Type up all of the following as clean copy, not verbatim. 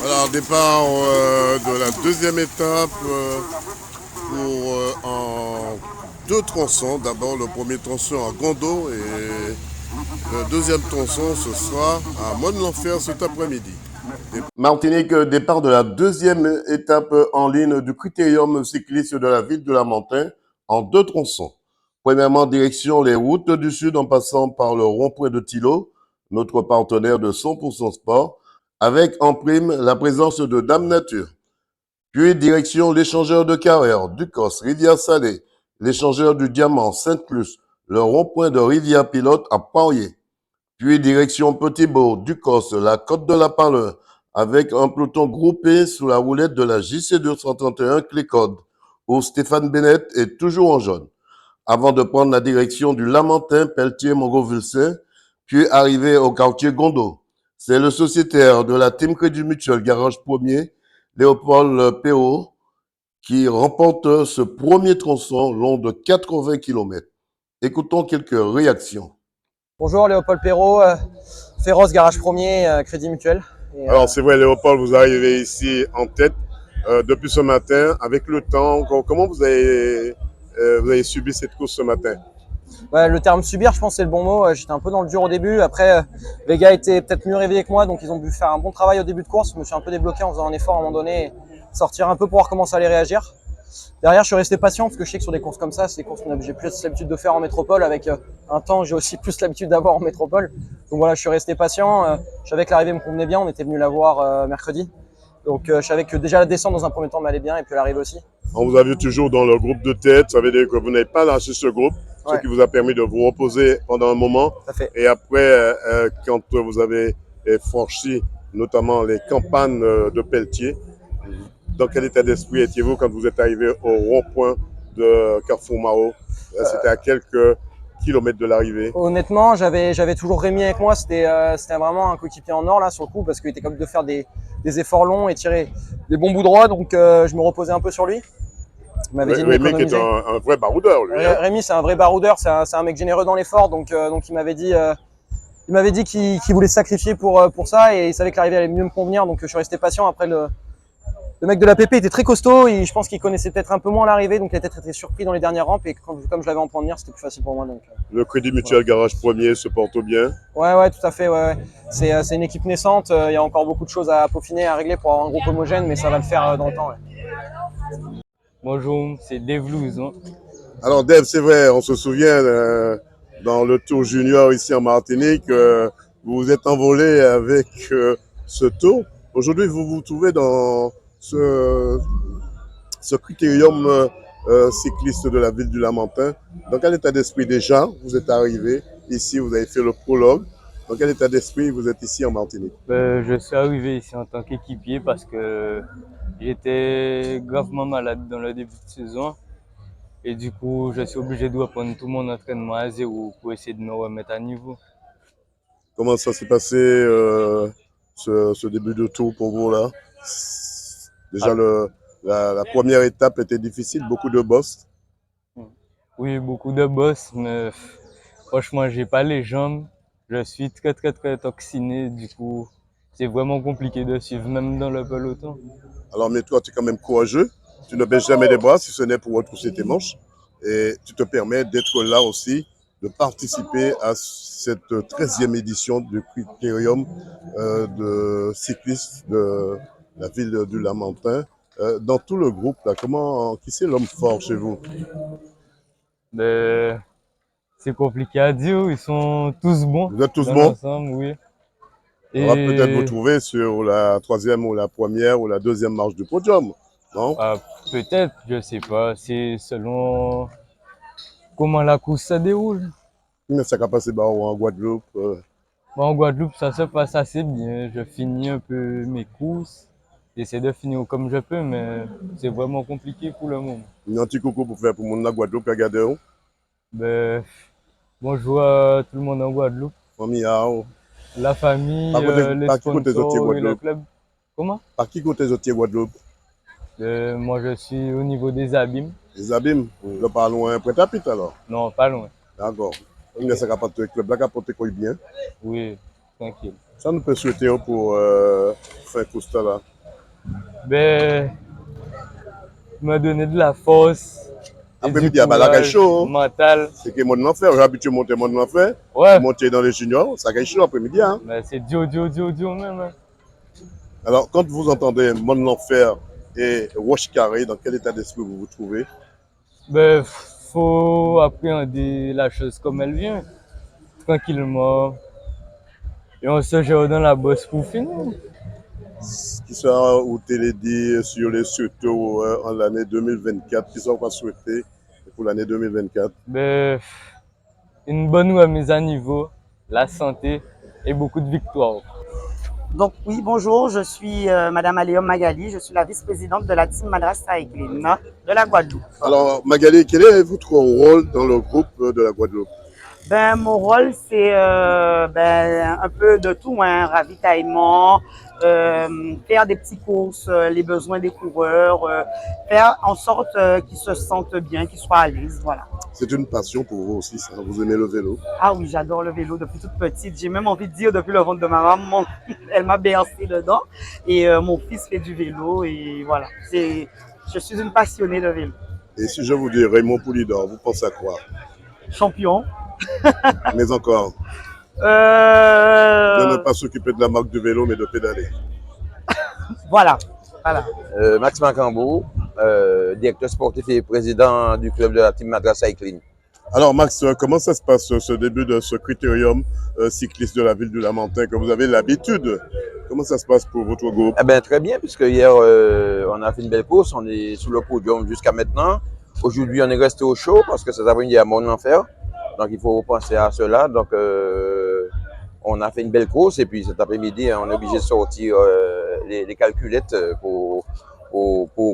Alors, départ de la deuxième étape en deux tronçons. D'abord, le premier tronçon à Gondo et le deuxième tronçon, ce sera à Mont-l'Enfer cet après-midi. Martinique, départ de la deuxième étape en ligne du critérium cycliste de la ville de Lamentin en deux tronçons. Premièrement, direction les routes du Sud en passant par le rond-point de Thilo, notre partenaire de 100% Sport, avec en prime la présence de Dame Nature. Puis direction l'échangeur de Carrère, Ducos, Rivière-Salée, l'échangeur du Diamant, Sainte-Luce, le rond-point de Rivière-Pilote à Poirier. Puis direction Petit-Bourg, Ducos, la Côte de la Parleur, avec un peloton groupé sous la roulette de la JC 231 Clécode, où Stéphane Bennett est toujours en jaune, avant de prendre la direction du Lamentin, Pelletier, Montgolfier, puis arriver au quartier Gondo. C'est le sociétaire de la Team Crédit Mutuel Garage Premier, Léopold Perrault, qui remporte ce premier tronçon long de 80 km. Écoutons quelques réactions. Bonjour, Léopold Perrault, Féroce Garage Premier, Crédit Mutuel. Alors c'est vrai, Léopold, vous arrivez ici en tête depuis ce matin. Avec le temps, comment vous avez subi cette course ce matin? Ouais, le terme subir, je pense c'est le bon mot. J'étais un peu dans le dur au début. Après, les gars étaient peut-être mieux réveillés que moi, donc ils ont dû faire un bon travail au début de course. Je me suis un peu débloqué en faisant un effort à un moment donné, et sortir un peu pour voir comment ça allait réagir. Derrière, je suis resté patient parce que je sais que sur des courses comme ça, c'est des courses que j'ai plus l'habitude de faire en métropole. Avec un temps, j'ai aussi plus l'habitude d'avoir en métropole. Donc voilà, je suis resté patient. Je savais que l'arrivée me convenait bien. On était venu la voir mercredi. Donc je savais que déjà la descente dans un premier temps m'allait bien et puis l'arrivée aussi. On vous a vu toujours dans le groupe de tête, ça veut dire que vous n'avez pas lâché ce groupe, ce qui vous a permis de vous reposer pendant un moment. Et après, quand vous avez franchi notamment les campagnes de Pelletier, dans quel état d'esprit étiez-vous quand vous êtes arrivé au rond-point de Carrefour Mao? C'était à quelques kilomètres de l'arrivée. Honnêtement, j'avais toujours Rémi avec moi. C'était vraiment un coéquipier en or là sur le coup parce qu'il était capable de faire des efforts longs et tirer des bons bouts droits. Donc je me reposais un peu sur lui. Rémi qui est un vrai baroudeur, lui. Rémi, c'est un vrai baroudeur. C'est un mec généreux dans l'effort. Donc il m'avait dit qu'il voulait se sacrifier pour ça et il savait que l'arrivée allait mieux me convenir. Donc je suis resté patient. Après le mec de la PP était très costaud et je pense qu'il connaissait peut-être un peu moins l'arrivée, donc il était très surpris dans les dernières rampes et comme je l'avais en point de mire, c'était plus facile pour moi. Donc, le Crédit Mutuel Garage Premier se porte bien? Ouais, tout à fait. Ouais. C'est une équipe naissante, il y a encore beaucoup de choses à peaufiner, à régler pour avoir un groupe homogène, mais ça va le faire dans le temps. Ouais. Bonjour, c'est Dave Louz. Hein. Alors Dave, c'est vrai, on se souvient dans le Tour Junior ici en Martinique, vous vous êtes envolé avec ce tour. Aujourd'hui, vous vous trouvez dans ce critérium cycliste de la ville du Lamentin. Dans quel état d'esprit déjà vous êtes arrivé ici, vous avez fait le prologue. Dans quel état d'esprit vous êtes ici en Martinique? Je suis arrivé ici en tant qu'équipier parce que j'étais gravement malade dans le début de saison. Et du coup, je suis obligé de reprendre tout mon entraînement à zéro pour essayer de me remettre à niveau. Comment ça s'est passé ce début de tour pour vous là? Déjà, la première étape était difficile, beaucoup de bosses. Oui, beaucoup de bosses, mais franchement, j'ai pas les jambes. Je suis très, très, très toxiné. Du coup, c'est vraiment compliqué de suivre, même dans le peloton. Alors, mais toi, tu es quand même courageux. Tu ne baisses jamais les bras si ce n'est pour retrousser tes manches. Et tu te permets d'être là aussi, de participer à cette 13e édition du critérium de cyclistes de la ville du Lamentin. Dans tout le groupe, là, qui c'est l'homme fort chez vous? C'est compliqué à dire, ils sont tous bons. Vous êtes tous dans bons? l'ensemble, oui. On va peut-être vous trouver sur la 3e ou la 1re ou la 2e marche du podium, non? Peut-être, je sais pas. C'est selon comment la course se déroule. Mais ça va passer en Guadeloupe. En Guadeloupe, ça se passe assez bien. Je finis un peu mes courses. J'essaie de finir comme je peux, mais c'est vraiment compliqué pour le moment. Un petit coucou pour faire pour mon la Guadeloupe, regardez. Bonjour à tout le monde en Guadeloupe. Famille, la famille, les sponsors et le club. Comment? Par qui côté de Guadeloupe? Moi, je suis au niveau des abîmes. Les abîmes? Oui. Là, pas loin, Pointe-à-Pitre alors? Non, pas loin. D'accord. Okay. Ça va le club là, porter bien? Oui, tranquille. Ça nous peut souhaiter pour faire course là? Ben, il m'a donné de la force et Après, du il y a la courage chaud. mental. C'est que mon l'enfer, j'ai habitué de monter mon l'enfer. Ouais, Monter dans les juniors, ça gagne chaud après-midi. Hein. ben, c'est dur même. Hein. Alors, quand vous entendez mon l'enfer et Roche Carré, dans quel état d'esprit vous vous trouvez? Ben, faut appréhender la chose comme elle vient, tranquillement. Et on se gère dans la bosse pour finir. Qui sera ou télédit sur les surtout en l'année 2024, qui sera pas souhaité pour l'année 2024? Ben, une bonne remise à niveau, la santé et beaucoup de victoires. Donc oui, bonjour, je suis Madame Aléum Magali, je suis la vice-présidente de la team Madras Cycling de la Guadeloupe. Alors Magali, quel est votre rôle dans le groupe de la Guadeloupe? Ben, mon rôle, c'est un peu de tout, hein, ravitaillement, faire des petites courses, les besoins des coureurs, faire en sorte qu'ils se sentent bien, qu'ils soient à l'aise, voilà. C'est une passion pour vous aussi, ça. Vous aimez le vélo? Ah oui, j'adore le vélo depuis toute petite. J'ai même envie de dire depuis le ventre de ma maman, elle m'a bercé dedans. Et mon fils fait du vélo et voilà. Je suis une passionnée de vélo. Et si je vous dis Raymond Poulidor, vous pensez à quoi? Champion. Mais encore, de ne Euh, pas s'occuper de la marque du vélo, mais de pédaler. voilà. Voilà. Max Macambo, directeur sportif et président du club de la team Madras Cycling. Alors Max, comment ça se passe ce début de ce critérium cycliste de la ville du Lamentin que vous avez l'habitude? Comment ça se passe pour votre groupe? Eh ben, très bien, puisque hier, on a fait une belle course, on est sous le podium jusqu'à maintenant. Aujourd'hui, on est resté au chaud parce que cet après-midi, il y a mon enfer. Donc, il faut penser à cela. Donc, on a fait une belle course et puis cet après-midi, on est obligé de sortir les calculettes pour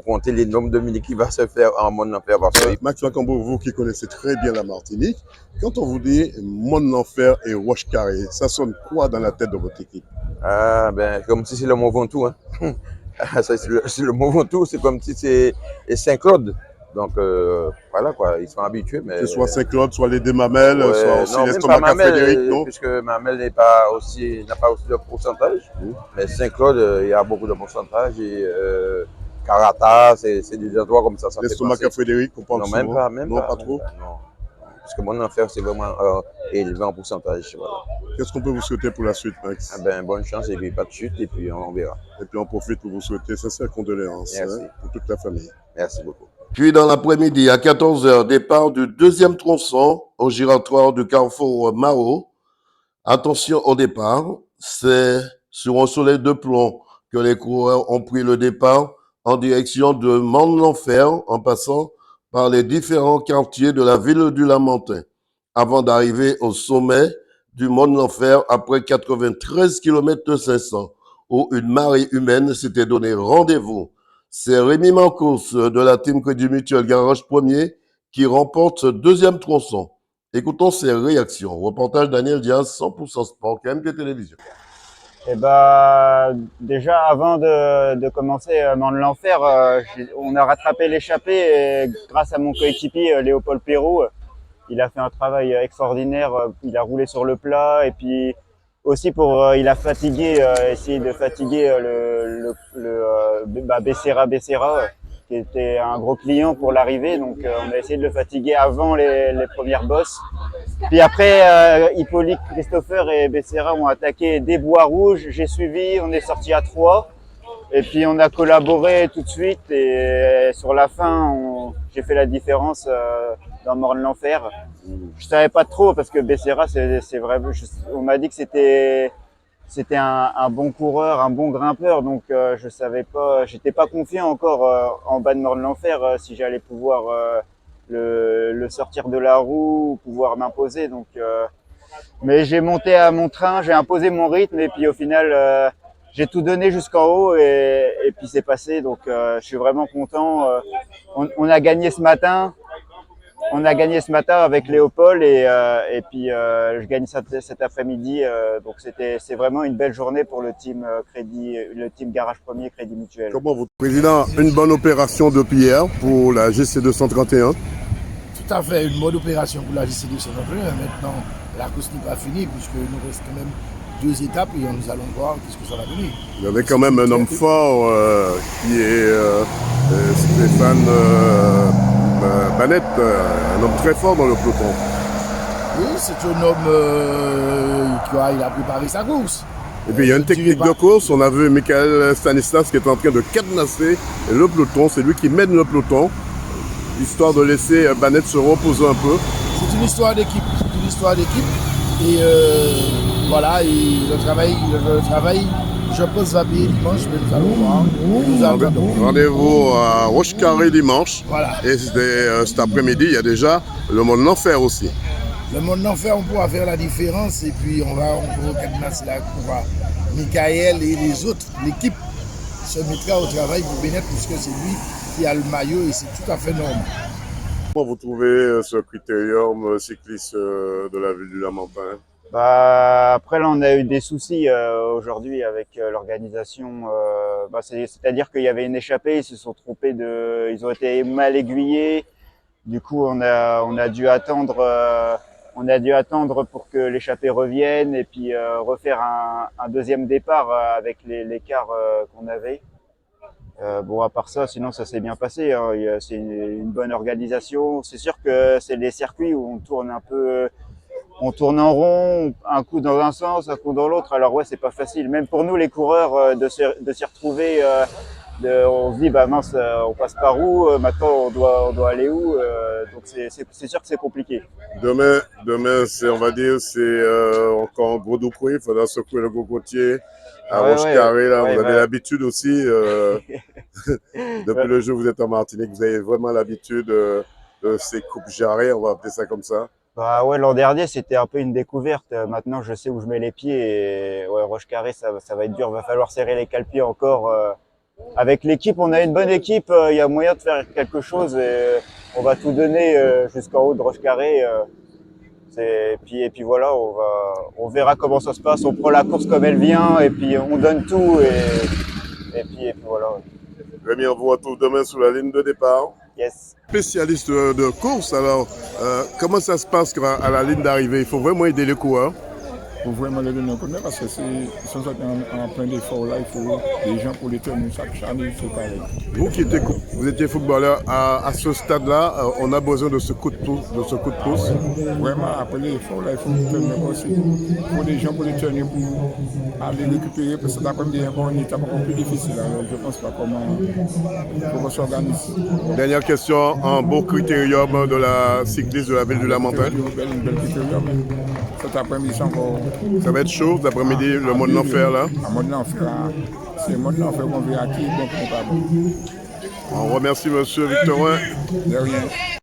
compter les nombres de minutes qui va se faire en mon enfer. Max Macambo, vous qui connaissez très bien la Martinique, quand on vous dit Mon Enfer et Roche Carré, ça sonne quoi dans la tête de votre équipe? Ah, ben, comme si c'est le Mont Ventoux. Hein. C'est le Mont Ventoux, c'est comme si c'est Saint-Claude. Donc, voilà quoi, ils sont habitués. Mais, que ce soit Saint-Claude, soit les deux Mamelles, ouais, soit aussi non, l'estomac Frédéric, non? puisque Mamelles n'a pas aussi de pourcentage. Mais Saint-Claude, il y a beaucoup de pourcentage. Et Carata, c'est des endroits comme ça. L'estomac Frédéric, on parle non, souvent. même Non, pas. pas trop. Non. Parce que mon enfer, c'est vraiment élevé en pourcentage. Voilà. Qu'est-ce qu'on peut vous souhaiter pour la suite, Max? Ah ben, bonne chance et puis pas de chute et puis on verra. Et puis on profite pour vous souhaiter sincères condoléances pour toute la famille. Merci beaucoup. Puis dans l'après-midi, à 14h, départ du deuxième tronçon au giratoire du carrefour Maro. Attention au départ, c'est sur un soleil de plomb que les coureurs ont pris le départ en direction de Mont-l'Enfer en passant par les différents quartiers de la ville du Lamentin avant d'arriver au sommet du Mont-l'Enfer après 93 km 500 où une marée humaine s'était donné rendez-vous. C'est Rémi Mancos de la team Crédit Mutuel Garage Premier qui remporte ce deuxième tronçon. Écoutons ses réactions. Reportage Daniel Diaz, 100% Sport, KMT Télévision. Eh ben, déjà, avant de commencer l'enfer, on a rattrapé l'échappée et grâce à mon coéquipier Léopold Perrault, il a fait un travail extraordinaire. Il a roulé sur le plat et puis aussi il a fatigué, essayé de fatiguer Becerra, qui était un gros client pour l'arrivée. Donc, on a essayé de le fatiguer avant les premières bosses. Puis après, Hippolyte, Christopher et Becerra ont attaqué des bois rouges. J'ai suivi, on est sorti à 3. Et puis on a collaboré tout de suite. Et sur la fin, j'ai fait la différence dans Morne-l'Enfer. Je savais pas trop parce que Becerra, c'est vrai. On m'a dit que c'était un bon coureur, un bon grimpeur. Donc je savais pas, j'étais pas confiant encore en bas de Morne-l'Enfer si j'allais pouvoir le sortir de la roue, pouvoir m'imposer. Donc, mais j'ai monté à mon train, j'ai imposé mon rythme et puis au final, j'ai tout donné jusqu'en haut et puis c'est passé. Donc, je suis vraiment content. On a gagné ce matin. On a gagné ce matin avec Léopold et puis je gagne cet après-midi. Donc c'est vraiment une belle journée pour le team le team Garage Premier Crédit Mutuel. Comment vous, Président, une bonne opération depuis hier pour la GC 231? Tout à fait, une bonne opération pour la GC 231. Maintenant, la course n'est pas finie puisqu'il nous reste quand même 2 étapes et nous allons voir ce que ça va donner. Il y avait quand même un homme fort qui est Stéphane Banette, un homme très fort dans le peloton. Oui, c'est un homme il a préparé sa course. Et puis il y a une technique de course, on a vu Michael Stanislas qui est en train de cadenasser le peloton, c'est lui qui mène le peloton, histoire de laisser Banette se reposer un peu. C'est une histoire d'équipe, et voilà, et le travail, je pense, va payer dimanche, mais nous allons voir. Rendez-vous à Roche-Carré dimanche, Voilà. et cet après-midi, il y a déjà le Monde d'Enfer aussi. Le monde d'enfer, on pourra faire la différence et puis on pourra cadenasser la cour. Michael et les autres, l'équipe se mettra au travail pour Bennett puisque c'est lui qui a le maillot et c'est tout à fait normal. Comment vous trouvez ce critérium cycliste de la ville du Lamentin? Bah, après, là, on a eu des soucis aujourd'hui avec l'organisation. C'est-à-dire qu'il y avait une échappée, ils se sont trompés ils ont été mal aiguillés. Du coup, on a dû attendre pour que l'échappée revienne et puis refaire un deuxième départ avec l'écart qu'on avait. Bon, à part ça, sinon ça s'est bien passé. Hein. C'est une bonne organisation. C'est sûr que c'est les circuits où on tourne en rond, un coup dans un sens, un coup dans l'autre. Alors ouais, c'est pas facile. Même pour nous, les coureurs, de s'y retrouver. On se dit, bah mince, on passe par où? Maintenant, on doit aller où? Donc c'est sûr que c'est compliqué. Demain, c'est encore Gros-Doucoué, il faudra secouer le cocotier à Roche-Carré. Vous avez l'habitude aussi, depuis le jour où vous êtes en Martinique, vous avez vraiment l'habitude de ces coupes jarrées, on va appeler ça comme ça. Bah ouais, l'an dernier, c'était un peu une découverte. Maintenant, je sais où je mets les pieds et ouais, Roche-Carré, ça va être dur. Va falloir serrer les cale-pieds encore. Avec l'équipe, on a une bonne équipe. Il y a moyen de faire quelque chose et on va tout donner jusqu'en haut de Roche-Carré. Et puis voilà, on verra comment ça se passe. On prend la course comme elle vient et puis on donne tout et puis voilà. Rémi, on vous retrouve demain sur la ligne de départ. Yes. Spécialiste de course, alors comment ça se passe à la ligne d'arrivée? Il faut vraiment aider les coureurs. Il faut vraiment les donner un coup de main parce que ils sont en plein d'efforts là, il faut des gens pour les tenir chaque année, c'est pareil. Vous étiez footballeur, à ce stade-là, on a besoin de ce coup de pouce. Vraiment, après l'effort là, il faut les tenir aussi. Il faut des gens pour les tenir pour aller récupérer parce que cet après-midi, il y a encore une étape encore plus difficile. Alors je ne pense pas comment s'organise. Dernière question, un beau critérium de la cycliste de la ville du Lamentin. Une belle critérium. Cet après-midi, c'est encore. Ça va être chaud cet après-midi, le Monde d'Enfer là. Le Monde d'Enfer, c'est le Monde d'Enfer qu'on verra qui est bon. On remercie monsieur Victorin. De rien.